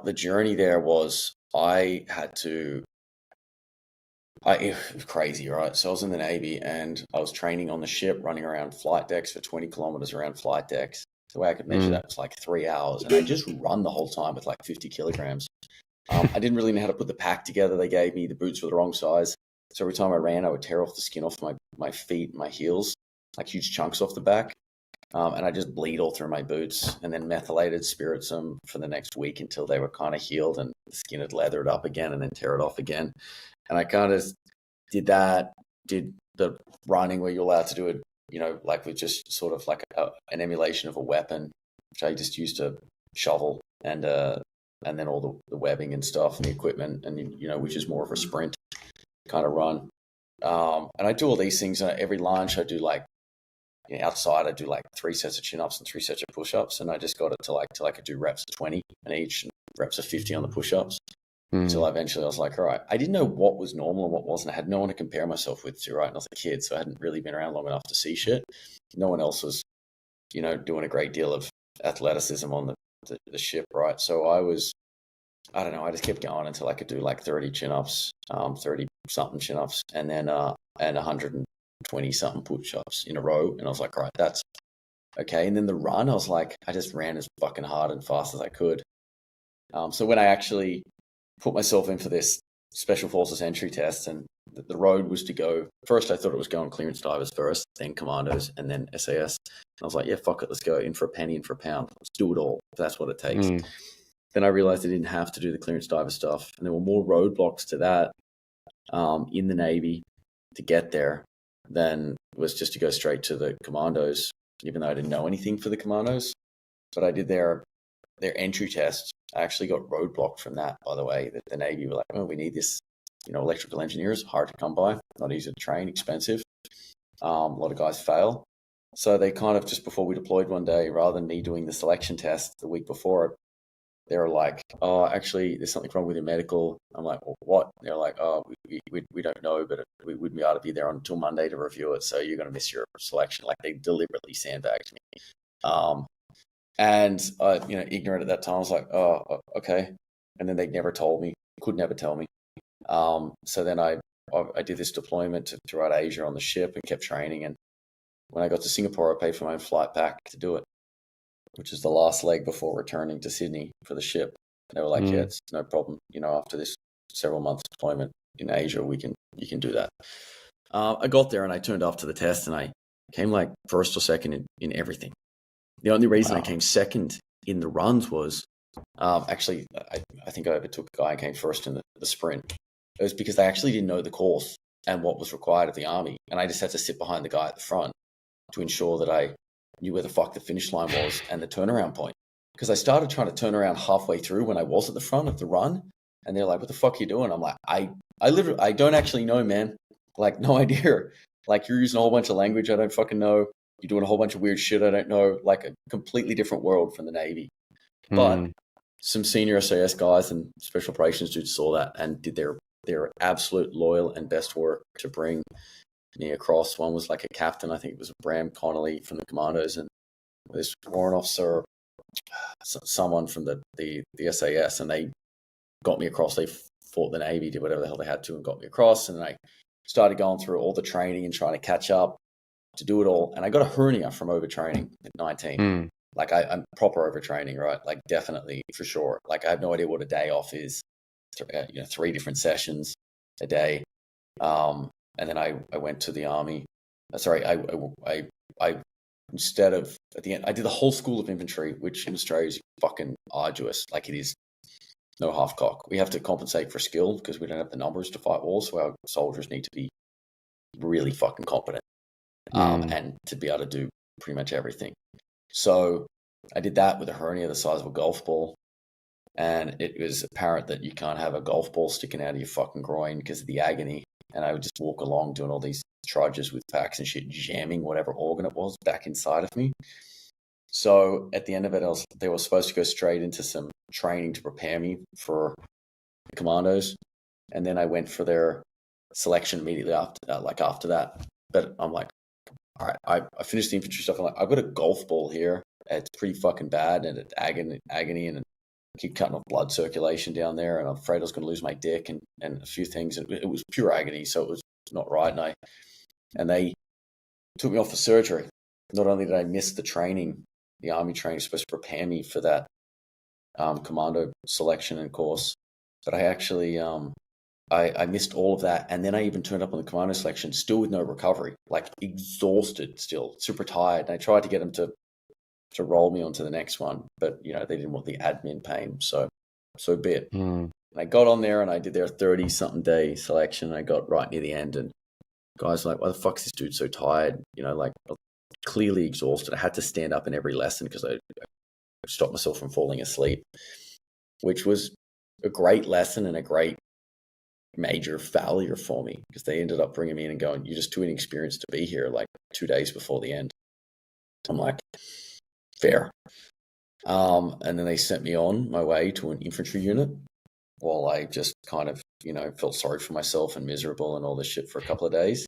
the journey there was it was crazy, right? So I was in the Navy and I was training on the ship, running around flight decks for 20 kilometers around flight decks. The way I could measure that was like 3 hours, and I just run the whole time with like 50 kilograms. I didn't really know how to put the pack together. They gave me the boots were the wrong size. So every time I ran, I would tear off the skin off my feet and my heels, like huge chunks off the back. And I just bleed all through my boots, and then methylated spirits them for the next week until they were kind of healed and the skin had leathered up again, and then tear it off again. And I kind of did the running where you're allowed to do it, like with just sort of like an emulation of a weapon, which I just used to shovel and then all the webbing and stuff and the equipment, and which is more of a sprint kind of run. And I do all these things. Every lunch I do like, outside I do like 3 sets of chin-ups and 3 sets of push-ups, and I just got it till I could do reps of 20 on each and reps of 50 on the push-ups. Until eventually I was like, all right, I didn't know what was normal and what wasn't. I had no one to compare myself with right? And I was a kid, so I hadn't really been around long enough to see shit. No one else was, doing a great deal of athleticism on the ship, right? So I don't know, I just kept going until I could do like 30 chin-ups, 30 something chin-ups, and then and 120 something push-ups in a row. And I was like, all right, that's okay. And then the run, I was like, I just ran as fucking hard and fast as I could. So when I actually put myself in for this Special Forces entry test, and the road was to go, first I thought it was going clearance divers first, then commandos, and then SAS. And I was like, yeah, fuck it, let's go in for a penny and for a pound. Let's do it all. That's what it takes. Then I realized I didn't have to do the clearance diver stuff. And there were more roadblocks to that in the Navy to get there than was just to go straight to the commandos, even though I didn't know anything for the commandos. But I did their entry test. I actually got roadblocked from that, by the way. The Navy were like, oh, we need this, electrical engineers, hard to come by, not easy to train, expensive. A lot of guys fail. So they kind of, just before we deployed one day, rather than me doing the selection test the week before, they were like, oh, actually, there's something wrong with your medical. I'm like, well, what? They're like, oh, we don't know, but we wouldn't be able to be there until Monday to review it, so you're going to miss your selection. Like, they deliberately sandbagged me. And I, ignorant at that time, I was like, oh, okay. And then they never told me, could never tell me. So then I did this deployment throughout Asia on the ship and kept training. And when I got to Singapore, I paid for my own flight back to do it, which is the last leg before returning to Sydney for the ship. And they were like, yeah, it's no problem. After this several months deployment in Asia, you can do that. I got there and I turned off to the test, and I came like first or second in everything. The only reason I came second in the runs was actually, I think I overtook a guy and came first in the sprint. It was because they actually didn't know the course and what was required of the Army. And I just had to sit behind the guy at the front to ensure that I knew where the fuck the finish line was and the turnaround point. Because I started trying to turn around halfway through when I was at the front of the run. And they're like, what the fuck are you doing? I'm like, I don't actually know, man. Like, no idea. Like, you're using a whole bunch of language I don't fucking know. You're doing a whole bunch of weird shit I don't know, like a completely different world from the Navy. But some senior SAS guys and special operations dudes saw that and did their absolute loyal and best work to bring me across. One was like a captain, I think it was Bram Connolly from the Commandos, and this warrant officer, someone from the SAS, and they got me across. They fought the Navy, did whatever the hell they had to, and got me across. And I started going through all the training and trying to catch up to do it all. And I got a hernia from overtraining at 19. Like I'm proper overtraining, right? Like definitely, for sure. Like I have no idea what a day off is. 3 different sessions a day. And then I went to the Army. Sorry, I instead of, at the end, I did the whole School of Infantry, which in Australia is fucking arduous. Like, it is no half cock. We have to compensate for skill because we don't have the numbers to fight wars, so our soldiers need to be really fucking competent and to be able to do pretty much everything. So I did that with a hernia the size of a golf ball. And it was apparent that you can't have a golf ball sticking out of your fucking groin because of the agony. And I would just walk along doing all these trudges with packs and shit, jamming whatever organ it was back inside of me. So at the end of it, they were supposed to go straight into some training to prepare me for the commandos. And then I went for their selection immediately after that. But I'm like, all right, I finished the infantry stuff. I'm like, I've got a golf ball here. It's pretty fucking bad, and it's agony, and keep cutting off blood circulation down there, and I'm afraid I was going to lose my dick and a few things. And it was pure agony, so it was not right. And they took me off for surgery. Not only did I miss the training, the army training was supposed to prepare me for that commando selection and course, but I actually I missed all of that, and then I even turned up on the commando selection still with no recovery, like exhausted, still super tired. And I tried to get them to roll me onto the next one, but they didn't want the admin pain, so be it. And I got on there and I did their 30-something day selection. And I got right near the end, and guys were like, "Why the fuck is this dude so tired?" Like clearly exhausted. I had to stand up in every lesson because I stopped myself from falling asleep, which was a great lesson and a great major failure for me, because they ended up bringing me in and going, "You're just too inexperienced to be here," like 2 days before the end. I'm like, fair. And then they sent me on my way to an infantry unit while I just kind of, felt sorry for myself and miserable and all this shit for a couple of days.